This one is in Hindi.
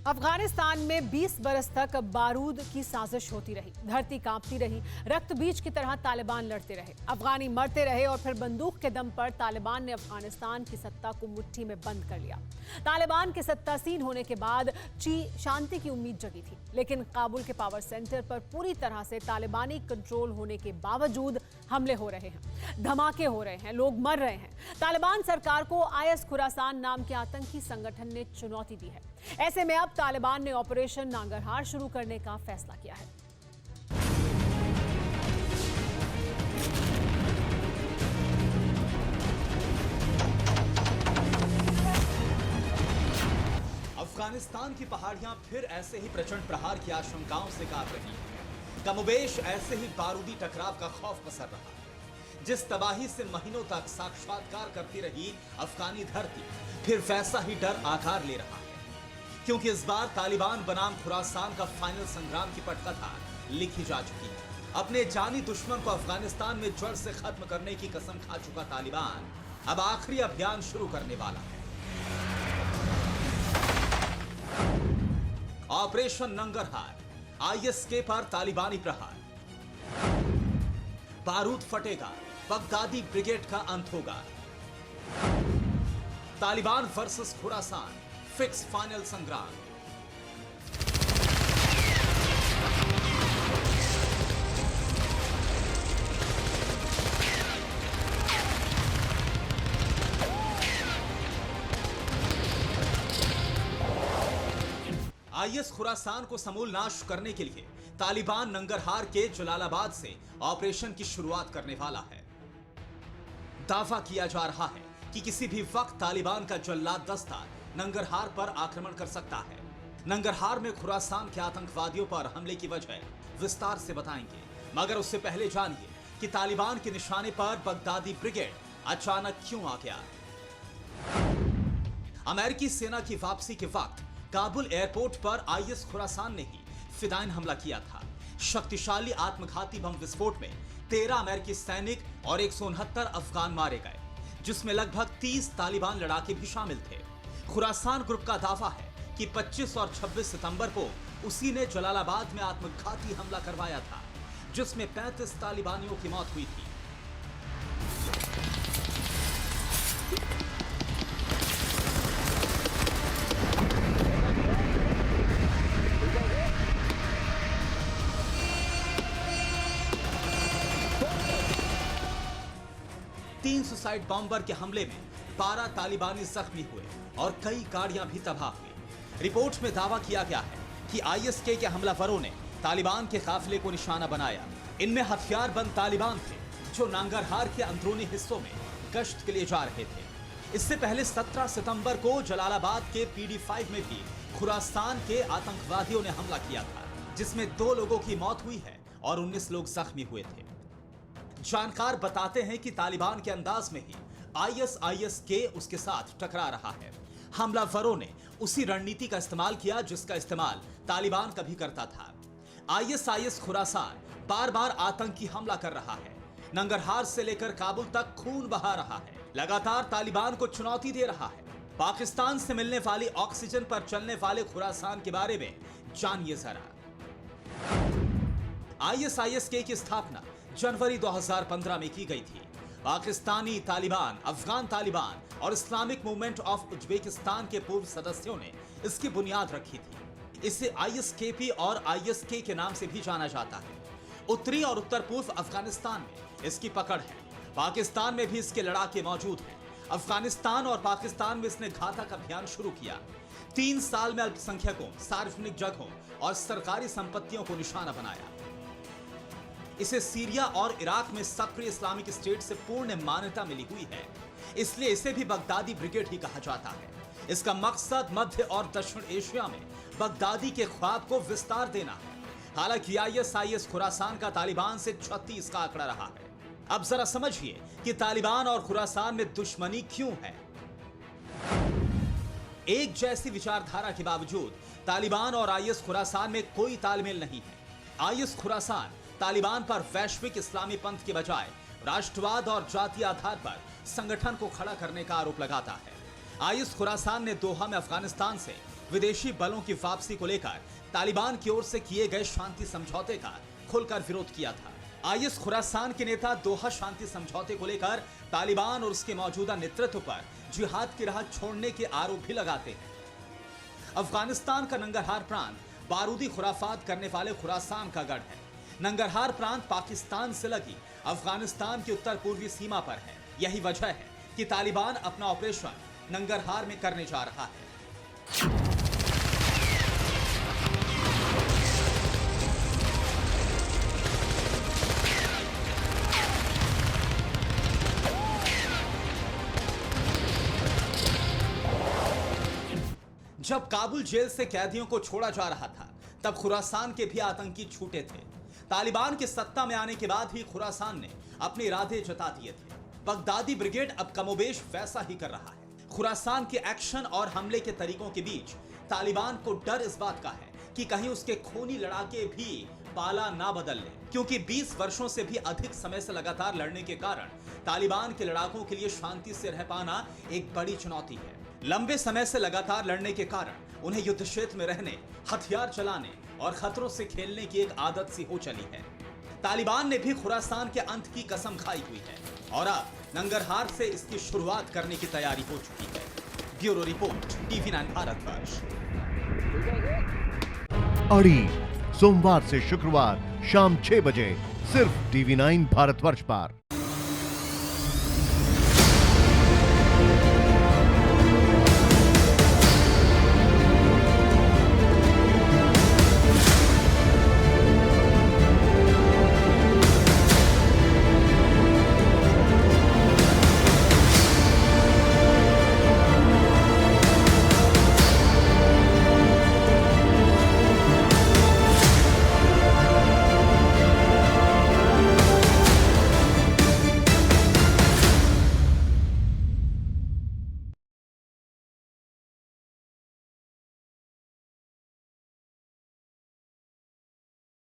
अफगानिस्तान में 20 बरस तक बारूद की साजिश होती रही, धरती कांपती रही, रक्त बीज की तरह तालिबान लड़ते रहे, अफगानी मरते रहे और फिर बंदूक के दम पर तालिबान ने अफगानिस्तान की सत्ता को मुट्ठी में बंद कर लिया। तालिबान के सत्तासीन होने के बाद शांति की उम्मीद जगी थी, लेकिन काबुल के पावर सेंटर पर पूरी तरह से तालिबानी कंट्रोल होने के बावजूद हमले हो रहे हैं, धमाके हो रहे हैं, लोग मर रहे हैं। तालिबान सरकार को आईएस खुरासान नाम के आतंकी संगठन ने चुनौती दी है। ऐसे में अब तालिबान ने ऑपरेशन नांगरहार शुरू करने का फैसला किया है। अफगानिस्तान की पहाड़ियां फिर ऐसे ही प्रचंड प्रहार की आशंकाओं से कांप रही हैं। कमोबेश ऐसे ही बारूदी टकराव का खौफ पसर रहा है। जिस तबाही से महीनों तक साक्षात्कार करती रही अफगानी धरती, फिर वैसा ही डर आकार ले रहा है, क्योंकि इस बार तालिबान बनाम खुरासान का फाइनल संग्राम की पटकथा लिखी जा चुकी है। अपने जानी दुश्मन को अफगानिस्तान में जड़ से खत्म करने की कसम खा चुका तालिबान अब आखिरी अभियान शुरू करने वाला है। ऑपरेशन नंगरहार, आईएसके पर तालिबानी प्रहार। बारूद फटेगा, बगदादी ब्रिगेड का अंत होगा। Taliban versus Khorasan, fix final संग्राम। आईएस खुरासान को समूल नाश करने के लिए तालिबान नंगरहार के जलालाबाद से ऑपरेशन की शुरुआत करने वाला है। दावा किया जा रहा है कि किसी भी वक्त तालिबान का जल्लाद दस्ता नंगरहार पर आक्रमण कर सकता है। नंगरहार में खुरासान के आतंकवादियों पर हमले की वजह विस्तार से बताएंगे, मगर उससे पहले जानिए कि तालिबान के निशाने पर बगदादी ब्रिगेड अचानक क्यों आ गया। अमेरिकी सेना की वापसी के वक्त काबुल एयरपोर्ट पर आईएस खुरासान ने ही फिदायन हमला किया था। शक्तिशाली आत्मघाती बम विस्फोट में 13 अमेरिकी सैनिक और 169 अफगान मारे गए, जिसमें लगभग 30 तालिबान लड़ाके भी शामिल थे। खुरासान ग्रुप का दावा है कि 25 और 26 सितंबर को उसी ने जलालाबाद में आत्मघाती हमला करवाया था, जिसमें 35 तालिबानियों की मौत हुई थी। तीन सुसाइड बॉम्बर के हमले में 12 तालिबानी जख्मी हुए और कई गाड़ियां भी तबाह हुई। रिपोर्ट में दावा किया गया है कि आईएसके के हमलावरों ने तालिबान के काफिले को निशाना बनाया। इनमें हथियारबंद तालिबान थे जो नांगरहार के अंदरूनी हिस्सों में गश्त के लिए जा रहे थे। इससे पहले 17 सितंबर को जलालाबाद के PD5 में भी खुरासान के आतंकवादियों ने हमला किया था, जिसमें 2 लोगों की मौत हुई है और 19 लोग जख्मी हुए थे। जानकार बताते हैं कि तालिबान के अंदाज में ही आईएसके उसके साथ टकरा रहा है। हमलावरों ने उसी रणनीति का इस्तेमाल किया जिसका इस्तेमाल तालिबान कभी करता था। आईएस खुरासान बार बार आतंकी हमला कर रहा है, नंगरहार से लेकर काबुल तक खून बहा रहा है, लगातार तालिबान को चुनौती दे रहा है। पाकिस्तान से मिलने वाली ऑक्सीजन पर चलने वाले खुरासान के बारे में जानिए जरा। आईएसके की स्थापना जनवरी 2015 में की गई थी। पाकिस्तानी तालिबान, अफगान तालिबान और इस्लामिक मूवमेंट ऑफ उज्बेकिस्तान के पूर्व सदस्यों ने इसकी बुनियाद रखी थी। इसे आईएसकेपी और आईएसके के नाम से भी जाना जाता है। उत्तरी और उत्तर पूर्व अफगानिस्तान में इसकी पकड़ है। पाकिस्तान में भी इसके लड़ाके मौजूद हैं। अफगानिस्तान और पाकिस्तान में इसने घातक अभियान शुरू किया। 3 साल में अल्पसंख्यकों, सार्वजनिक जगहों और सरकारी संपत्तियों को निशाना बनाया। इसे सीरिया और इराक में सक्रिय इस्लामिक स्टेट से पूर्ण मान्यता मिली हुई है, इसलिए इसे भी बगदादी ब्रिगेड ही कहा जाता है। इसका मकसद मध्य और दक्षिण एशिया में बगदादी के ख्वाब को विस्तार देना है। हालांकि आईएस खुरासान का तालिबान से 36 का आंकड़ा रहा है। अब जरा समझिए कि तालिबान और खुरासान में दुश्मनी क्यों है। एक जैसी विचारधारा के बावजूद तालिबान और आईएस खुरासान में कोई तालमेल नहीं है। आईएस खुरासान तालिबान पर वैश्विक इस्लामी पंथ के बजाय राष्ट्रवाद और जातीय आधार पर संगठन को खड़ा करने का आरोप लगाता है। आईएस खुरासान ने दोहा में अफगानिस्तान से विदेशी बलों की वापसी को लेकर तालिबान की ओर से किए गए शांति समझौते का खुलकर विरोध किया था। आईएस खुरासान के नेता दोहा शांति समझौते को लेकर तालिबान और उसके मौजूदा नेतृत्व पर जिहाद की राह छोड़ने के आरोप भी लगाते हैं। अफगानिस्तान का नंगरहार प्रांत बारूदी खुराफात करने वाले खुरासान का गढ़ है। नंगरहार प्रांत पाकिस्तान से लगी अफगानिस्तान की उत्तर पूर्वी सीमा पर है। यही वजह है कि तालिबान अपना ऑपरेशन नंगरहार में करने जा रहा है। जब काबुल जेल से कैदियों को छोड़ा जा रहा था, तब खुरासान के भी आतंकी छूटे थे। तालिबान के सत्ता में आने के बाद ही खुरासान ने अपने इरादे जता दिए थे। बगदादी ब्रिगेड अब कमोबेश वैसा ही कर रहा है। खुरासान के एक्शन और हमले के तरीकों के बीच तालिबान को डर इस बात का है कि कहीं उसके खूनी लड़ाके भी पाला ना बदल ले, क्योंकि 20 वर्षों से भी अधिक समय से लगातार लड़ने के कारण तालिबान के लड़ाकों के लिए शांति से रह पाना एक बड़ी चुनौती है। लंबे समय से लगातार लड़ने के कारण उन्हें युद्ध क्षेत्र में रहने, हथियार चलाने और खतरों से खेलने की एक आदत सी हो चली है। तालिबान ने भी खुरासान के अंत की कसम खाई हुई है और अब नंगरहार से इसकी शुरुआत करने की तैयारी हो चुकी है। Bureau report, TV9 Bharatvarsh. अड़ी सोमवार से शुक्रवार शाम 6 बजे सिर्फ TV9 भारतवर्ष पर।